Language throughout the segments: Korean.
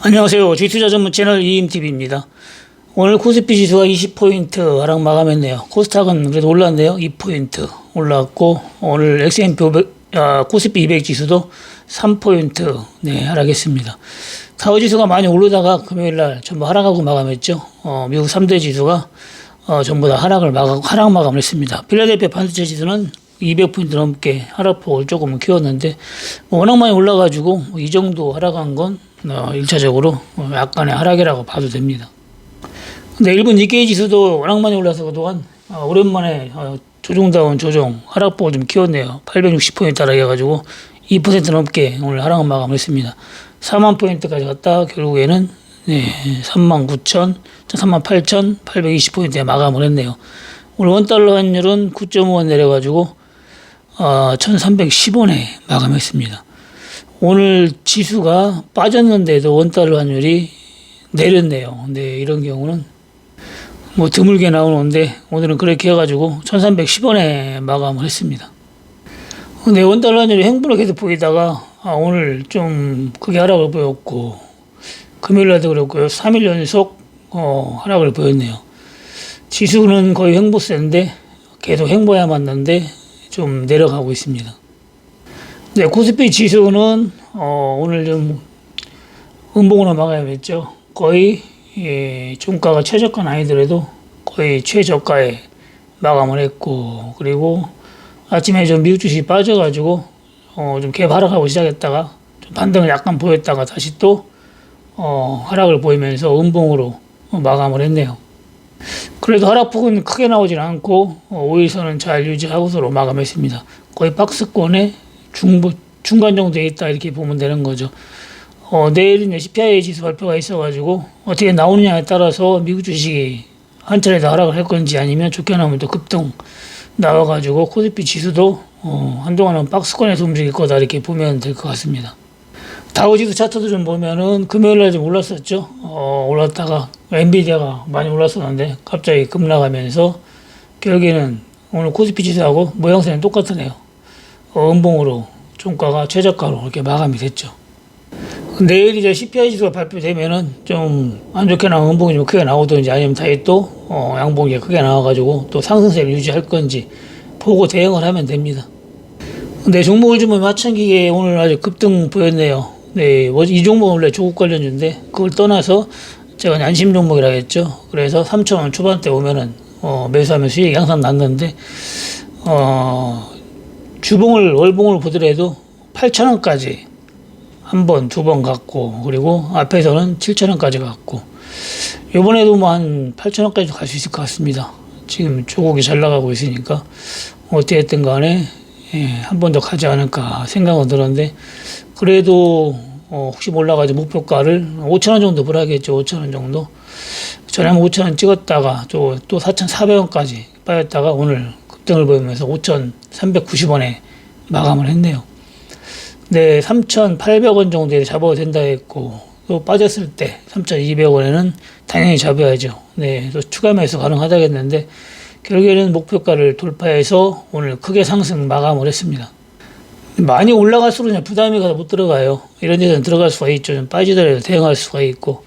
안녕하세요. 주투자 전문 채널 이임TV입니다. 오늘 코스피 지수가 20포인트 하락 마감했네요. 코스닥은 그래도 올랐네요. 2포인트 올랐고, 오늘 S&P 500, 코스피 200 지수도 3포인트 하락했습니다. 다우 지수가 많이 오르다가 금요일날 전부 하락하고 마감했죠. 미국 3대 지수가 전부 다 하락 마감을 했습니다. 필라델피아 반도체 지수는 200포인트 넘게 하락폭을 조금 키웠는데, 워낙 많이 올라가지고 이 정도 하락한 건 1차적으로 약간의 하락이라고 봐도 됩니다. 근데 일본 니케이 지수도 워낙 많이 올라서 그동안 오랜만에 조종다운 조종 하락폭을 좀 키웠네요. 860포인트 하락해가지고 2% 넘게 오늘 하락 마감을 했습니다. 4만 포인트까지 갔다 결국에는 38,820포인트에 마감을 했네요. 오늘 원달러 환율은 9.5원 내려가지고 1310원에 마감했습니다. 오늘 지수가 빠졌는데도 원달러 환율이 내렸네요. 근데 이런 경우는 뭐 드물게 나오는데 오늘은 그렇게 해가지고 1310원에 마감을 했습니다. 근데 원달러 환율이 행보를 계속 보이다가 오늘 좀 크게 하락을 보였고, 금요일날도 그렇고요. 3일 연속 하락을 보였네요. 지수는 거의 행보세인데 계속 행보야 맞는데 좀 내려가고 있습니다. 네, 코스피 지수는 오늘 좀 음봉으로 마감했죠. 거의 종가가 최저가는 아니더라도 거의 최저가에 마감을 했고, 그리고 아침에 좀 미국 주식이 빠져가지고 좀 갭 하락하고 시작했다가 좀 반등을 약간 보였다가 다시 또 하락을 보이면서 음봉으로 마감을 했네요. 그래도 하락폭은 크게 나오진 않고 5일선은 잘 유지하고서로 마감했습니다. 거의 박스권에 중간 정도에 있다 이렇게 보면 되는 거죠. 내일은 CPI 지수 발표가 있어가지고 어떻게 나오느냐에 따라서 미국 주식이 한 차례 더 하락을 할 건지 아니면 좋게 나오면 또 급등 나와가지고 코스피 지수도 한동안은 박스권에서 움직일 거다 이렇게 보면 될 것 같습니다. 다우지수 차트도 좀 보면은 금요일날 좀 올랐었죠. 올랐다가 엔비디아가 많이 올랐었는데 갑자기 급락하면서 결국에는 오늘 코스피 지수하고 모양새는 똑같으네요. 음봉으로 종가가 최저가로 이렇게 마감이 됐죠. 내일 이제 CPI 지수가 발표되면은 좀 안 좋게 나온 음봉이 좀 크게 나오든지 아니면 다시 또 양봉이 크게 나와가지고 또 상승세를 유지할 건지 보고 대응을 하면 됩니다. 근데 종목을 좀 마찬가지에 오늘 아주 급등 보였네요. 네, 이 종목은 원래 조국 관련주인데 그걸 떠나서 제가 안심 종목이라 했죠. 그래서 3,000원 초반대 오면은 매수하면 수익이 항상 났는데 주봉을 월봉을 보더라도 8,000원까지 한 번, 두 번 갔고, 그리고 앞에서는 7,000원까지 갔고, 요번에도 뭐 한 8,000원까지 갈 수 있을 것 같습니다. 지금 조국이 잘 나가고 있으니까 어떻게 됐든 간에 한 번 더 가지 않을까 생각은 들었는데, 그래도 혹시 몰라가지고 목표가를 5,000원 정도 보라겠죠. 5,000원 정도. 전에 한 5,000원 찍었다가 또 4,400원까지 빠졌다가 오늘 급등을 보이면서 5,390원에 마감을 했네요. 네, 3,800원 정도에 잡아도 된다 했고, 또 빠졌을 때 3,200원에는 당연히 잡아야죠. 네, 또 추가 매수 가능하다겠는데, 결국에는 목표가를 돌파해서 오늘 크게 상승 마감을 했습니다. 많이 올라갈수록 부담이 가서 못 들어가요. 이런 데서는 들어갈 수가 있죠. 좀 빠지더라도 대응할 수가 있고,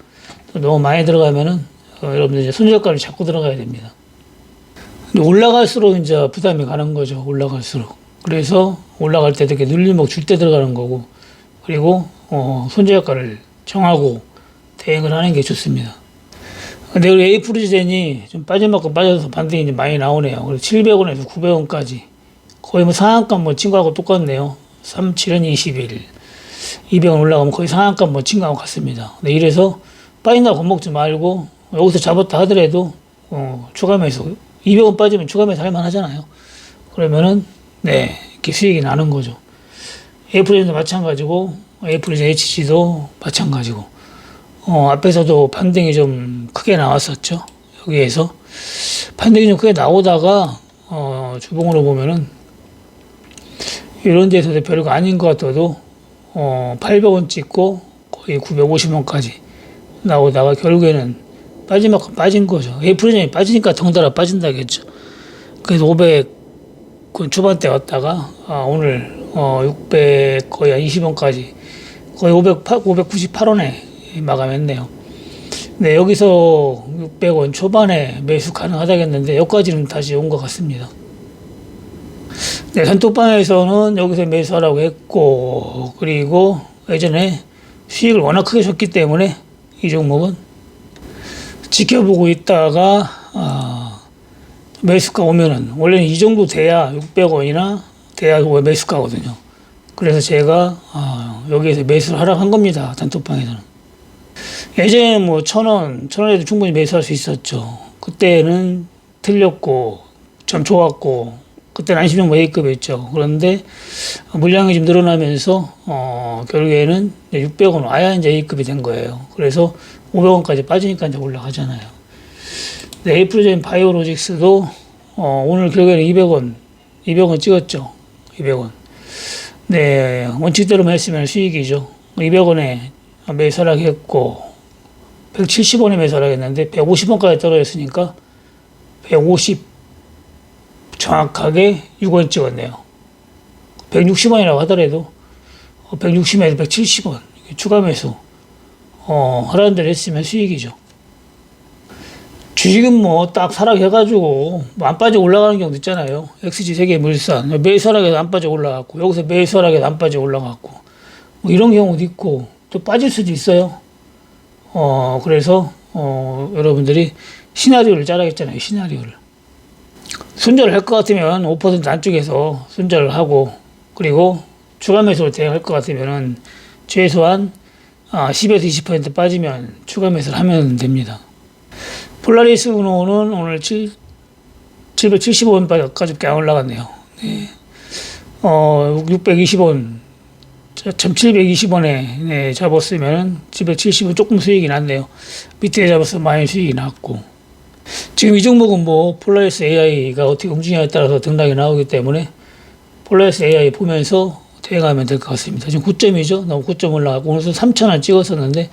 또 너무 많이 들어가면은 여러분들 이제 손절가를 잡고 들어가야 됩니다. 근데 올라갈수록 이제 부담이 가는 거죠. 올라갈수록. 그래서 올라갈 때도 이렇게 눌림목 줄 때 들어가는 거고, 그리고 손절가를 정하고 대응을 하는 게 좋습니다. 근데 우리 에이프리젠이 좀 빠진 만큼 빠져서 반등이 이제 많이 나오네요. 그래서 700원에서 900원까지 거의 뭐 상한가 뭐 친구하고 똑같네요. 37은 21, 200원 올라가면 거의 상한가 뭐 친구하고 같습니다. 근데 이래서 빠진다고 겁먹지 말고 여기서 잡았다 하더라도 추가 매수 200원 빠지면 추가 매수 할만 하잖아요. 그러면은 네, 이렇게 수익이 나는 거죠. 에이프리젠도 마찬가지고, 에이프리젠 HG도 마찬가지고, 앞에서도 반등이 좀 크게 나왔었죠. 여기에서. 반등이 좀 크게 나오다가, 주봉으로 보면은, 이런 데서도 별거 아닌 것 같아도, 800원 찍고, 거의 950원까지 나오다가, 결국에는 빠진 만큼 빠진 거죠. 에이프리젠이 빠지니까 덩달아 빠진다겠죠. 그래서 500, 그 초반대 왔다가 오늘 600 거의 한 20원까지 거의 598원에 마감했네요. 네, 여기서 600원 초반에 매수 가능하다겠는데 여기까지는 다시 온 것 같습니다. 네, 단톡방에서는 여기서 매수하라고 했고, 그리고 예전에 수익을 워낙 크게 줬기 때문에 이 종목은 지켜보고 있다가 매수가 오면은 원래는 이 정도 돼야 600원이나 돼야 매수가거든요. 그래서 제가 여기에서 매수를 하라고 한 겁니다. 단톡방에서는. 예전에는 뭐 1,000원에도 충분히 매수할 수 있었죠. 그때는 틀렸고 참 좋았고 그때는 안심용 A급이었죠. 그런데 물량이 좀 늘어나면서 결국에는 600원 와야 이제 A급이 된 거예요. 그래서 500원까지 빠지니까 이제 올라가잖아요. 네, 에이프로젠 바이오로직스도 오늘 결국에는 200원 찍었죠. 200원. 네, 원칙대로만 했으면 수익이죠. 200원에 매수하락했고 170원에 매수하락했는데 150원까지 떨어졌으니까 150 정확하게 6원 찍었네요. 160원이라고 하더라도 160원에서 170원 추가 매수 하라는 대로 했으면 수익이죠. 주식은 뭐 딱 하락해가지고 안 빠져 올라가는 경우도 있잖아요. XG 세계물산 매수하락해서 안 빠져 올라갔고 여기서 매수하락해서 안 빠져 올라갔고 뭐 이런 경우도 있고 또 빠질 수도 있어요. 그래서 여러분들이 시나리오를 짜라겠잖아요. 시나리오를. 손절을 할 것 같으면 5% 안쪽에서 손절을 하고 그리고 추가 매수를 대응할 것 같으면은 최소한 10에서 20% 빠지면 추가 매수를 하면 됩니다. 폴라리스 우노는 오늘 775원까지 안 올라갔네요. 네. 620원, 720원에 네, 잡았으면 770원 조금 수익이 났네요. 밑에 잡았으면 많이 수익이 났고. 지금 이 종목은 뭐 폴라리스 AI가 어떻게 움직이냐에 따라서 등락이 나오기 때문에 폴라리스 AI 보면서 대응하면 될 것 같습니다. 지금 9점이죠. 너무 9점 올라가고 오늘 3,000원 찍었었는데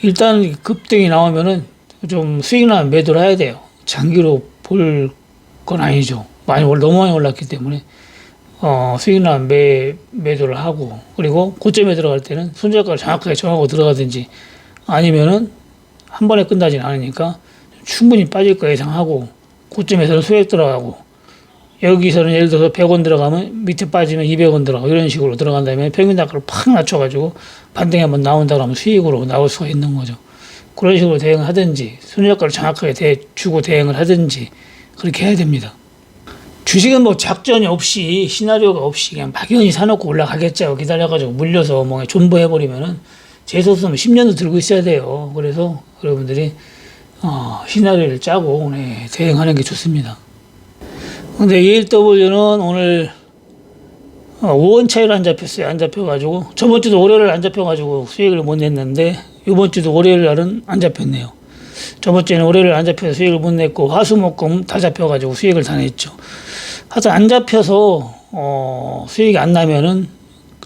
일단 급등이 나오면은 좀 수익 나면 매도를 해야 돼요. 장기로 볼 건 아니죠. 너무 많이 올랐기 때문에 수익 나면 매도를 하고 그리고 고점에 들어갈 때는 손절가를 정확하게 정하고 들어가든지 아니면은 한 번에 끝나진 않으니까 충분히 빠질 거 예상하고 고점에서는 소액 들어가고 여기서는 예를 들어서 100원 들어가면 밑에 빠지면 200원 들어가고 이런 식으로 들어간 다음에 평균 단가를 팍 낮춰가지고 반등이 한번 나온다 그러면 수익으로 나올 수가 있는 거죠. 그런 식으로 대응을 하든지 손절가를 정확하게 주고 대응을 하든지 그렇게 해야 됩니다. 주식은 뭐 작전이 없이 시나리오가 없이 그냥 막연히 사놓고 올라가겠죠. 기다려가지고 물려서 뭐 존버해버리면은 재수없으면 10년도 들고 있어야 돼요. 그래서 여러분들이 시나리오를 짜고 대응하는 게 좋습니다. 근데 ELW는 오늘 5원 차이로 안 잡혔어요. 안 잡혀가지고 저번 주도 월요일 안 잡혀가지고 수익을 못 냈는데 이번 주도 월요일 날은 안 잡혔네요. 저번 주에는 월요일 안 잡혀서 수익을 못 냈고 화수목금 다 잡혀가지고 수익을 다 냈죠. 하여튼 안 잡혀서 수익이 안 나면은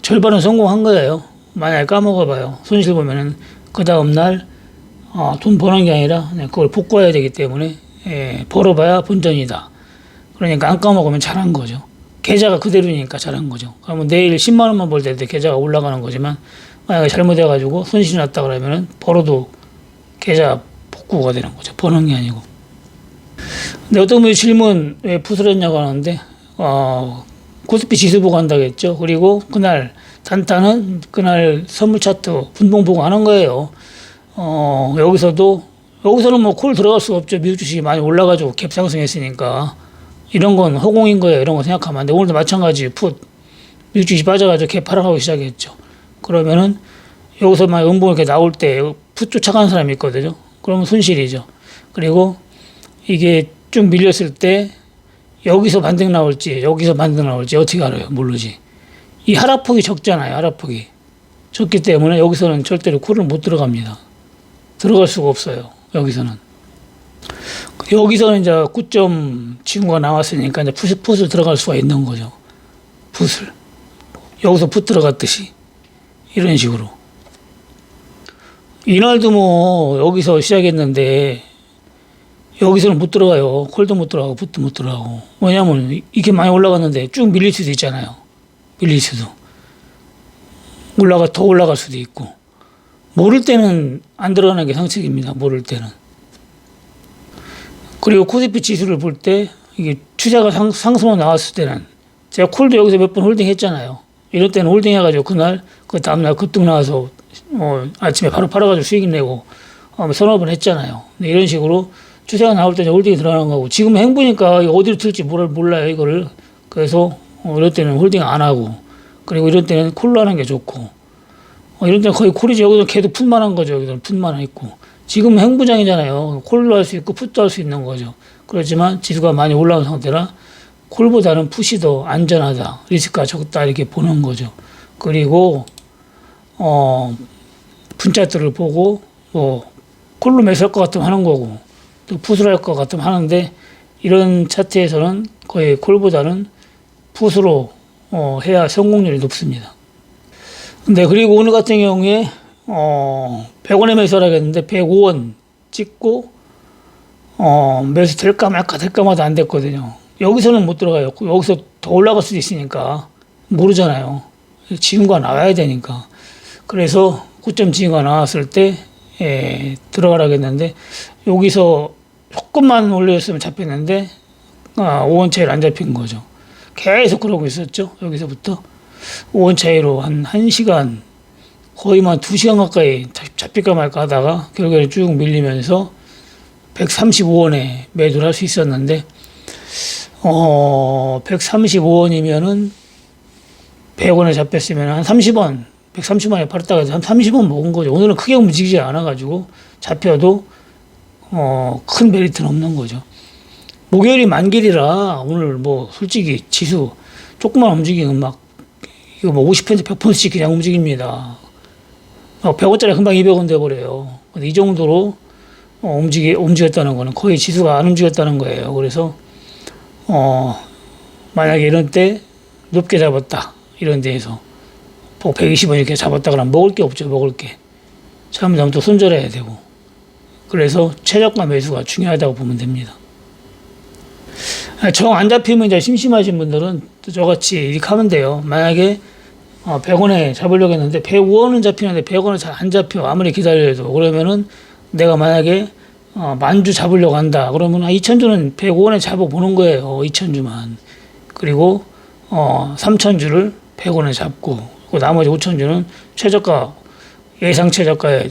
절반은 성공한 거예요. 만약에 까먹어봐요. 손실 보면은 그 다음날 돈 버는 게 아니라 그걸 복구해야 되기 때문에 벌어봐야 본전이다. 그러니까 안 까먹으면 잘한 거죠. 계좌가 그대로니까 잘한 거죠. 그러면 내일 10만 원만 벌 때도 계좌가 올라가는 거지만 만약에 잘못해가지고 손실이 났다 그러면은 벌어도 계좌 복구가 되는 거죠. 버는 게 아니고. 근데 어떤 분이 질문 왜 부스렸냐고 하는데 코스피 지수 보고 한다겠죠. 그리고 그날 단타는 그날 선물 차트 분봉 보고 하는 거예요. 여기서는 뭐 콜 들어갈 수가 없죠. 미국 주식이 많이 올라가지고 갭 상승했으니까. 이런 건 허공인 거예요. 이런 거 생각하면 안 돼. 오늘도 마찬가지 미국 주식이 빠져가지고 갭 하락하기 시작했죠. 그러면은 여기서 막 음봉 이렇게 나올 때 풋 쫓아가는 사람이 있거든요. 그러면 손실이죠. 그리고 이게 쭉 밀렸을 때 여기서 반등 나올지 여기서 반등 나올지 어떻게 알아요? 모르지. 이 하락폭이 적잖아요. 하락폭이. 적기 때문에 여기서는 절대로 콜을 못 들어갑니다. 들어갈 수가 없어요. 여기서는 이제 9점 친구가 나왔으니까 이제 풋을 들어갈 수가 있는 거죠. 풋을. 여기서 풋 들어갔듯이. 이런 식으로. 이날도 뭐 여기서 시작했는데 여기서는 못 들어가요. 콜도 못 들어가고 풋도 못 들어가고. 왜냐면 이렇게 많이 올라갔는데 쭉 밀릴 수도 있잖아요. 밀릴 수도. 더 올라갈 수도 있고. 모를 때는 안 들어가는 게 상책입니다. 모를 때는. 그리고 코스피 지수를 볼 때 이게 추세가 상승으로 나왔을 때는 제가 콜도 여기서 몇 번 홀딩 했잖아요. 이럴 때는 홀딩 해가지고 그날 그 다음날 급등 나와서 아침에 바로 팔아가지고 수익 내고 서너 번 했잖아요. 이런 식으로 추세가 나올 때 홀딩이 들어가는 거고, 지금 행보니까 어디로 튈지 몰라요 이거를. 그래서 이럴 때는 홀딩 안 하고, 그리고 이럴 때는 콜로 하는 게 좋고, 이럴 때는 거의 콜이지. 여기서 계속 풋만 한 거죠. 여기서 풋만 있고. 지금 행보장이잖아요. 콜로 할 수 있고 풋도 할 수 있는 거죠. 그렇지만 지수가 많이 올라온 상태라 콜보다는 풋이 더 안전하다, 리스크가 적다, 이렇게 보는 거죠. 그리고 분차트를 보고 콜로 매수할 것 같으면 하는 거고, 또 풋을 할 것 같으면 하는데, 이런 차트에서는 거의 콜보다는 풋으로 해야 성공률이 높습니다. 근데 그리고 오늘 같은 경우에 100원에 매수하라겠는데 105원 찍고 매수 될까 말까 안 됐거든요. 여기서는 못 들어가요. 여기서 더 올라갈 수도 있으니까 모르잖아요. 지금과 나와야 되니까. 그래서 고점 지금과 나왔을 때 들어가라겠는데, 여기서 조금만 올렸으면 잡혔는데 5원 차이로 안 잡힌 거죠. 계속 그러고 있었죠. 여기서부터 5원 차이로 한 1시간, 거의 한 2시간 가까이 잡힐까 말까 하다가 결국에 쭉 밀리면서 135원에 매도를 할 수 있었는데, 135원이면은 100원에 잡혔으면 한 30원, 130원에 팔았다가 한 30원 먹은 거죠. 오늘은 크게 움직이지 않아가지고 잡혀도 큰 메리트는 없는 거죠. 목요일이 만길이라 오늘 솔직히 지수 조금만 움직이면 이거 50% 100%씩 그냥 움직입니다. 100원짜리 금방 200원 돼버려요. 이 정도로 움직였다는 거는 거의 지수가 안 움직였다는 거예요. 그래서 만약에 이런 때 높게 잡았다, 이런 데에서 120원 이렇게 잡았다 그러면 먹을 게 없죠. 먹을 게 잘못하면 또 손절해야 되고. 그래서 최저가 매수가 중요하다고 보면 됩니다. 정 안 잡히면 이제 심심하신 분들은 저같이 이렇게 하면 돼요. 만약에 100원에 잡으려고 했는데 105원은 잡히는데 100원은 잘 안 잡혀, 아무리 기다려도. 그러면은 내가 만약에 만주 잡으려고 한다 그러면 2,000주는 105원에 잡아보는 거예요. 2,000주만. 그리고 3,000주를 100원에 잡고, 나머지 5,000주는 최저가, 예상 최저가에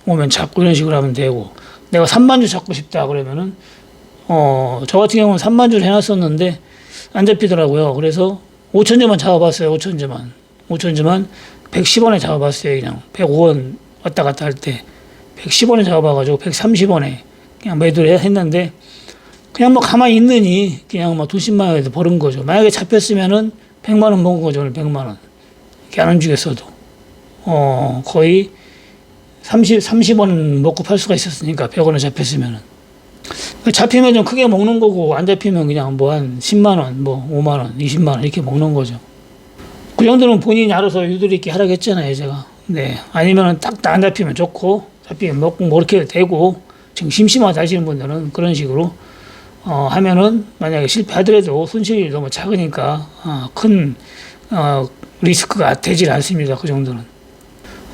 오면 잡고, 이런 식으로 하면 되고, 내가 3만주 잡고 싶다 그러면은 저 같은 경우는 3만주를 해놨었는데 안 잡히더라고요. 그래서 5,000주만 잡아봤어요. 5,000주만 110원에 잡아봤어요. 그냥 105원 왔다 갔다 할 때 110원에 잡아봐가지고 130원에 그냥 매도를 했는데, 그냥 가만히 있느니 그냥 돈 10만 원에도 버는 거죠. 만약에 잡혔으면은 100만 원 먹은 거죠. 오늘 100만 원. 이렇게 안 움직였어도 거의 30원 먹고 팔 수가 있었으니까, 100원에 잡혔으면은. 잡히면 좀 크게 먹는 거고, 안 잡히면 그냥 한 10만 원, 5만 원, 20만 원 이렇게 먹는 거죠. 그 정도는 본인이 알아서 유도리 있게 하라고 했잖아요, 제가. 네. 아니면은 딱 안 잡히면 좋고, 잡히면 먹고 이렇게 되고, 지금 심심하다 하시는 분들은 그런 식으로 하면은, 만약에 실패하더라도 손실이 너무 작으니까 큰 리스크가 되질 않습니다. 그 정도는.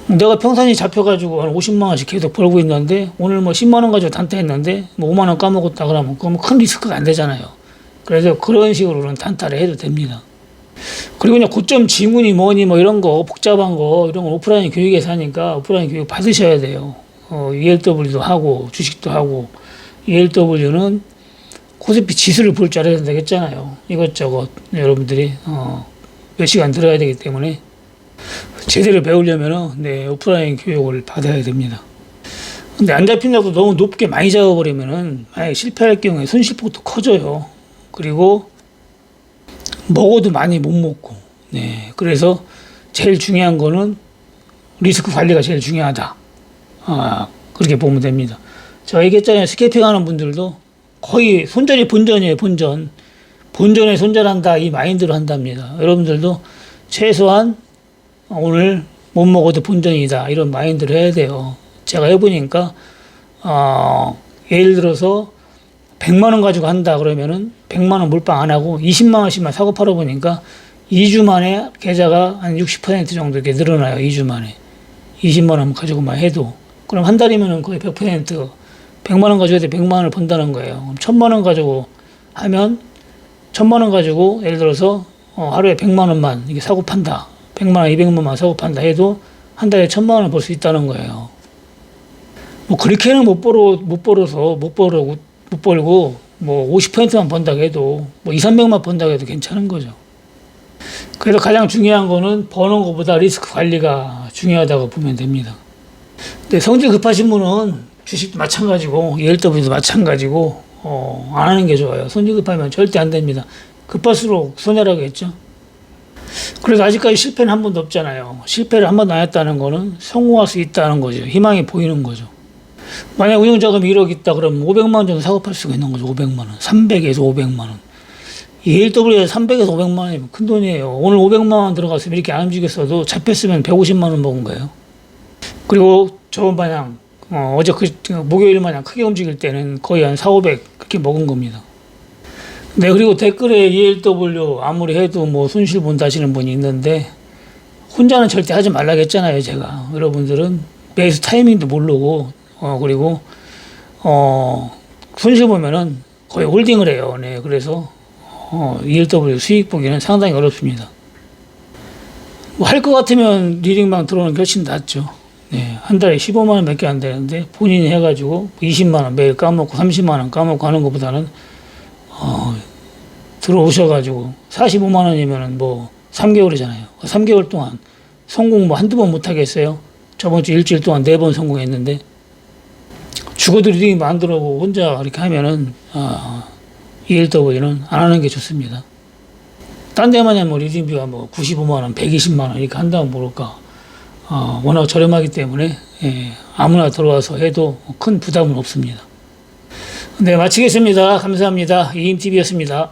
내가 평산이 잡혀가지고 한 50만 원씩 계속 벌고 있는데, 오늘 10만 원 가지고 단타했는데 5만 원 까먹었다 그러면 큰 리스크가 안 되잖아요. 그래서 그런 식으로는 단타를 해도 됩니다. 그리고 그냥 고점 지문이 뭐니 이런 거 복잡한 거, 이런 건 오프라인 교육에서 하니까 오프라인 교육 받으셔야 돼요. ELW도 하고 주식도 하고, ELW는 코스피 지수를 볼 줄 알아야 되겠잖아요. 이것저것 여러분들이 몇 시간 들어야 되기 때문에 제대로 배우려면 오프라인 교육을 받아야 됩니다. 근데 안 잡힌다고 너무 높게 많이 잡아버리면은 만약에 실패할 경우에 손실폭도 커져요. 그리고 먹어도 많이 못 먹고. 그래서 제일 중요한 거는 리스크 관리가 제일 중요하다. 그렇게 보면 됩니다. 제가 얘기했잖아요. 스캐핑 하는 분들도 거의 손절이 본전이에요. 본전에 손절한다, 이 마인드로 한답니다. 여러분들도 최소한 오늘 못 먹어도 본전이다, 이런 마인드를 해야 돼요. 제가 해보니까 예를 들어서 100만 원 가지고 한다 그러면은 100만 원 몰빵 안 하고 20만 원씩만 사고 팔아보니까 2주 만에 계좌가 한 60% 정도 이렇게 늘어나요. 2주 만에. 20만 원 가지고만 해도. 그럼 한 달이면은 거의 100%, 100만 원 가져야 돼 100만 원을 번다는 거예요. 그럼 1000만 원 가지고 하면 1000만 원 가지고 예를 들어서 하루에 100만 원만 이게 사고 판다. 100만 원, 200만 원만 사고 판다 해도 한 달에 1000만 원을 벌 수 있다는 거예요. 뭐 그렇게는 못 벌고 뭐 50%만 번다고 해도 뭐 2, 300만 번다고 해도 괜찮은 거죠. 그래서 가장 중요한 거는 버는 것보다 리스크 관리가 중요하다고 보면 됩니다. 근데 성질 급하신 분은 주식도 마찬가지고 ELW도 마찬가지고 안 하는 게 좋아요. 성질 급하면 절대 안 됩니다. 급할수록 손해라고 했죠. 그래서 아직까지 실패는 한 번도 없잖아요. 실패를 한 번도 안 했다는 거는 성공할 수 있다는 거죠. 희망이 보이는 거죠. 만약 운용자금이 1억 있다 그러면 500만 원 정도 사고 팔 수가 있는 거죠. 500만 원. 300에서 500만 원. ELW에 300에서 500만 원이면 큰 돈이에요. 오늘 500만 원 들어갔으면 이렇게 안 움직였어도 잡혔으면 150만 원 먹은 거예요. 그리고 저번 마냥 어제 목요일 마냥 크게 움직일 때는 거의 한 4, 500 그렇게 먹은 겁니다. 네, 그리고 댓글에 ELW 아무리 해도 뭐 손실 본다 하시는 분이 있는데 혼자는 절대 하지 말라고 했잖아요. 제가. 여러분들은 매수 타이밍도 모르고 그리고 손실 보면은 거의 홀딩을 해요. 네, 그래서 ELW 수익 보기는 상당히 어렵습니다. 뭐 할 것 같으면 리딩방 들어오는 게 훨씬 낫죠. 네, 한 달에 15만 원밖에 안 되는데 본인이 해가지고 20만 원 매일 까먹고 30만 원 까먹고 하는 것보다는 들어오셔가지고 45만 원이면은 뭐 3개월이잖아요. 3개월 동안 성공 뭐 한두 번 못 하겠어요. 저번 주 일주일 동안 4번 성공했는데 죽어도 리딩 안 들어오고 혼자 이렇게 하면은 ELW는 안 하는 게 좋습니다. 딴 데만 뭐 리딩비가 뭐 95만 원, 120만 원 이렇게 한다면 모를까. 워낙 저렴하기 때문에 아무나 들어와서 해도 큰 부담은 없습니다. 네, 마치겠습니다. 감사합니다. 이임TV였습니다.